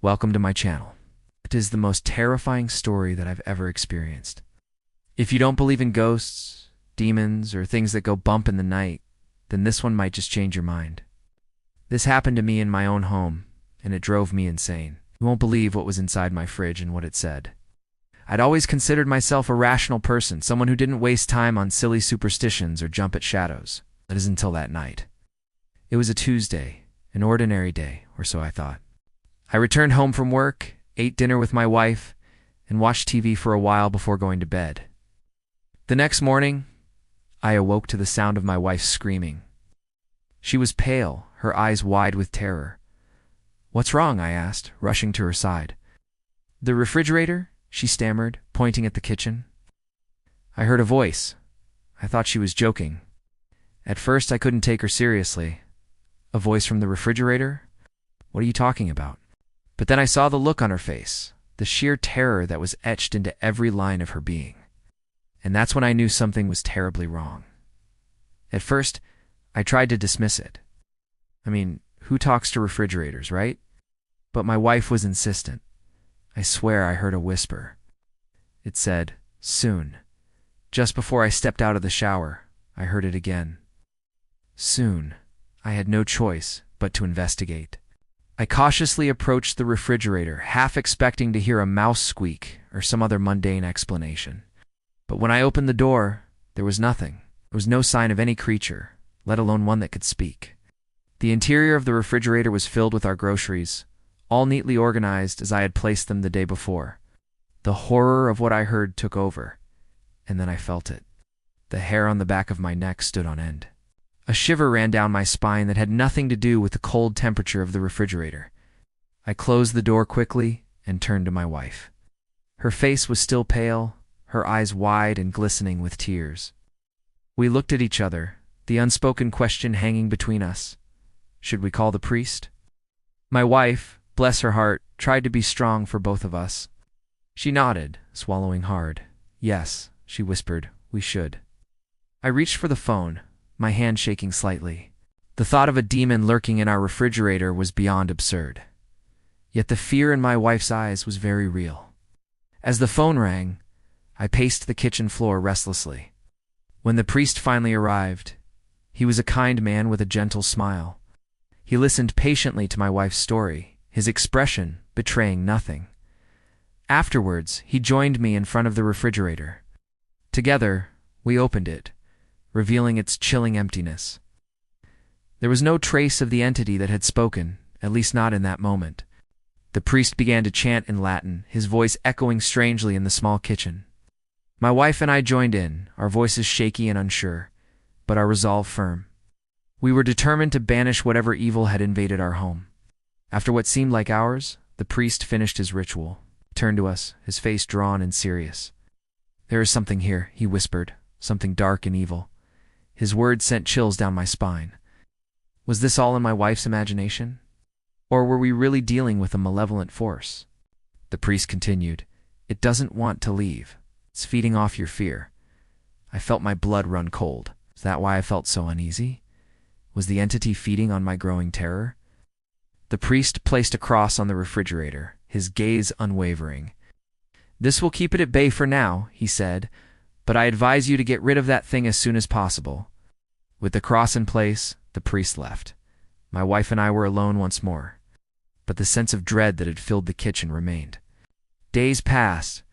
Welcome to my channel. It is the most terrifying story that I've ever experienced. If you don't believe in ghosts, demons, or things that go bump in the night, then this one might just change your mind. This happened to me in my own home, and it drove me insane. You won't believe what was inside my fridge and what it said. I'd always considered myself a rational person, someone who didn't waste time on silly superstitions or jump at shadows. That is until that night. It was a Tuesday, an ordinary day, or so I thought. I returned home from work, ate dinner with my wife, and watched TV for a while before going to bed. The next morning, I awoke to the sound of my wife screaming. She was pale, her eyes wide with terror. "What's wrong?" I asked, rushing to her side. "The refrigerator," she stammered, pointing at the kitchen. I heard a voice. I thought she was joking. At first, I couldn't take her seriously. A voice from the refrigerator? What are you talking about? But then I saw the look on her face, the sheer terror that was etched into every line of her being. And that's when I knew something was terribly wrong. At first, I tried to dismiss it. I mean, who talks to refrigerators, right? But my wife was insistent. I swear I heard a whisper. It said, "Soon." Just before I stepped out of the shower, I heard it again. Soon. I had no choice but to investigate. I cautiously approached the refrigerator, half expecting to hear a mouse squeak or some other mundane explanation. But when I opened the door, there was nothing. There was no sign of any creature, let alone one that could speak. The interior of the refrigerator was filled with our groceries, all neatly organized as I had placed them the day before. The horror of what I heard took over, and then I felt it. The hair on the back of my neck stood on end. A shiver ran down my spine that had nothing to do with the cold temperature of the refrigerator. I closed the door quickly and turned to my wife. Her face was still pale, her eyes wide and glistening with tears. We looked at each other, the unspoken question hanging between us. Should we call the priest? My wife, bless her heart, tried to be strong for both of us. She nodded, swallowing hard. "Yes," she whispered, "we should." I reached for the phone, my hand shaking slightly. The thought of a demon lurking in our refrigerator was beyond absurd. Yet the fear in my wife's eyes was very real. As the phone rang, I paced the kitchen floor restlessly. When the priest finally arrived, he was a kind man with a gentle smile. He listened patiently to my wife's story, his expression betraying nothing. Afterwards, he joined me in front of the refrigerator. Together, we opened it, revealing its chilling emptiness. There was no trace of the entity that had spoken, at least not in that moment. The priest began to chant in Latin, his voice echoing strangely in the small kitchen. My wife and I joined in, our voices shaky and unsure, but our resolve firm. We were determined to banish whatever evil had invaded our home. After what seemed like hours, the priest finished his ritual, turned to us, his face drawn and serious. "There is something here," he whispered, "something dark and evil." His words sent chills down my spine. Was this all in my wife's imagination? Or were we really dealing with a malevolent force? The priest continued, "It doesn't want to leave. It's feeding off your fear." I felt my blood run cold. Is that why I felt so uneasy? Was the entity feeding on my growing terror? The priest placed a cross on the refrigerator, his gaze unwavering. "This will keep it at bay for now," he said, "but I advise you to get rid of that thing as soon as possible." With the cross in place, the priest left. My wife and I were alone once more, but the sense of dread that had filled the kitchen remained. Days passed,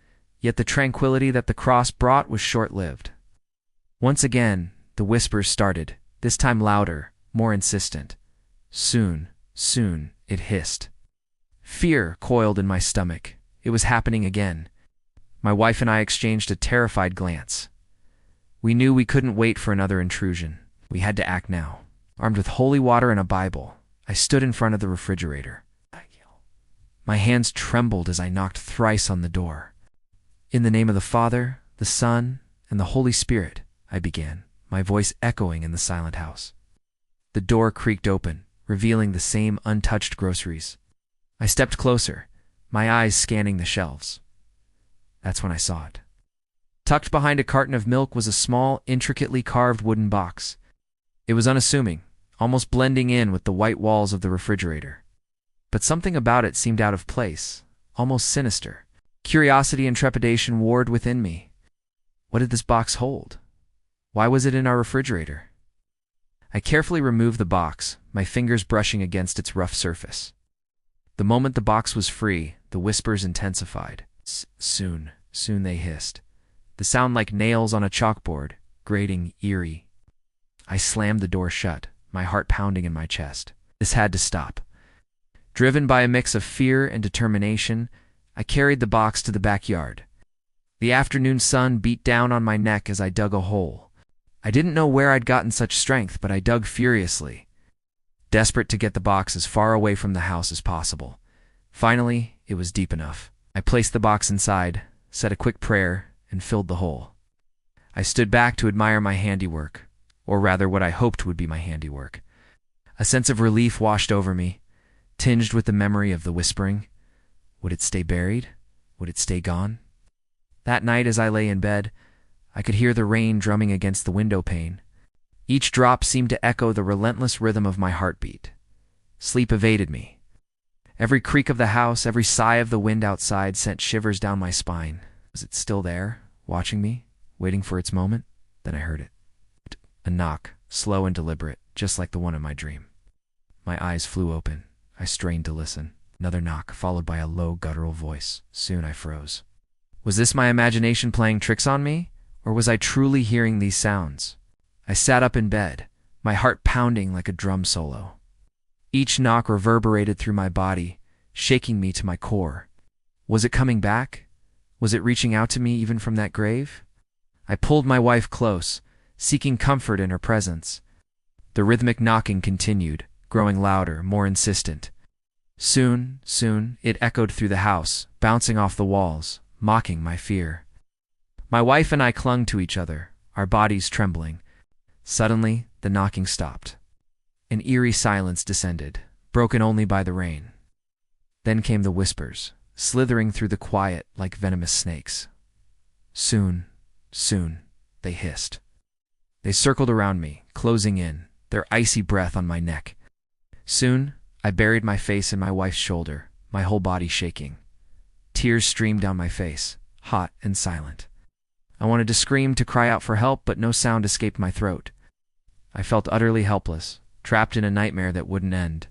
yet the tranquility that the cross brought was short-lived. Once again, the whispers started, this time louder, more insistent. "Soon, soon," it hissed. Fear coiled in my stomach. It was happening again. My wife and I exchanged a terrified glance. We knew we couldn't wait for another intrusion. We had to act now. Armed with holy water and a Bible, I stood in front of the refrigerator. My hands trembled as I knocked thrice on the door. "In the name of the Father, the Son, and the Holy Spirit," I began, my voice echoing in the silent house. The door creaked open, revealing the same untouched groceries. I stepped closer, my eyes scanning the shelves. That's when I saw it. Tucked behind a carton of milk was a small, intricately carved wooden box. It was unassuming, almost blending in with the white walls of the refrigerator. but something about it seemed out of place, almost sinister. Curiosity and trepidation warred within me. What did this box hold? Why was it in our refrigerator? I carefully removed the box, my fingers brushing against its rough surface. The moment the box was free, the whispers intensified. Soon, they hissed. The sound like nails on a chalkboard, grating, eerie. I slammed the door shut, my heart pounding in my chest. This had to stop. Driven by a mix of fear and determination, I carried the box to the backyard. The afternoon sun beat down on my neck as I dug a hole. I didn't know where I'd gotten such strength, but I dug furiously, desperate to get the box as far away from the house as possible. Finally, it was deep enough. I placed the box inside, said a quick prayer, and filled the hole. I stood back to admire my handiwork, or rather what I hoped would be my handiwork. A sense of relief washed over me, tinged with the memory of the whispering. Would it stay buried? Would it stay gone? That night as I lay in bed, I could hear the rain drumming against the window pane. Each drop seemed to echo the relentless rhythm of my heartbeat. Sleep evaded me. Every creak of the house, every sigh of the wind outside sent shivers down my spine. Was it still there, watching me, waiting for its moment? Then I heard it. A knock, slow and deliberate, just like the one in my dream. My eyes flew open. I strained to listen. Another knock, followed by a low, guttural voice. Soon I froze. Was this my imagination playing tricks on me? Or was I truly hearing these sounds? I sat up in bed, my heart pounding like a drum solo. Each knock reverberated through my body, shaking me to my core. Was it coming back? Was it reaching out to me even from that grave? I pulled my wife close, seeking comfort in her presence. The rhythmic knocking continued, growing louder, more insistent. Soon, it echoed through the house, bouncing off the walls, mocking my fear. My wife and I clung to each other, our bodies trembling. Suddenly, the knocking stopped. An eerie silence descended, broken only by the rain. Then came the whispers, slithering through the quiet like venomous snakes. Soon, they hissed. They circled around me, closing in, their icy breath on my neck. Soon, I buried my face in my wife's shoulder, my whole body shaking. Tears streamed down my face, hot and silent. I wanted to scream, to cry out for help, but no sound escaped my throat. I felt utterly helpless, trapped in a nightmare that wouldn't end.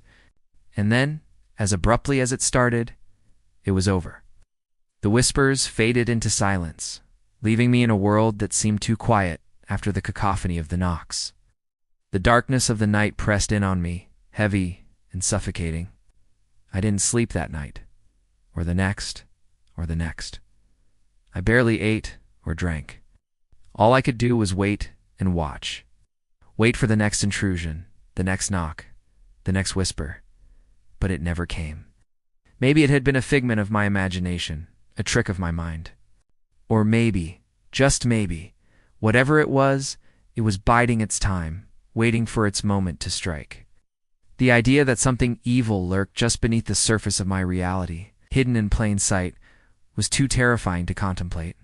And then, as abruptly as it started, it was over. The whispers faded into silence, leaving me in a world that seemed too quiet after the cacophony of the knocks. The darkness of the night pressed in on me, heavy and suffocating. I didn't sleep that night, or the next, or the next. I barely ate or drank. All I could do was wait and watch. Wait for the next intrusion, the next knock, the next whisper. But it never came. Maybe it had been a figment of my imagination, a trick of my mind. Or maybe, just maybe, whatever it was biding its time, waiting for its moment to strike. The idea that something evil lurked just beneath the surface of my reality, hidden in plain sight, was too terrifying to contemplate.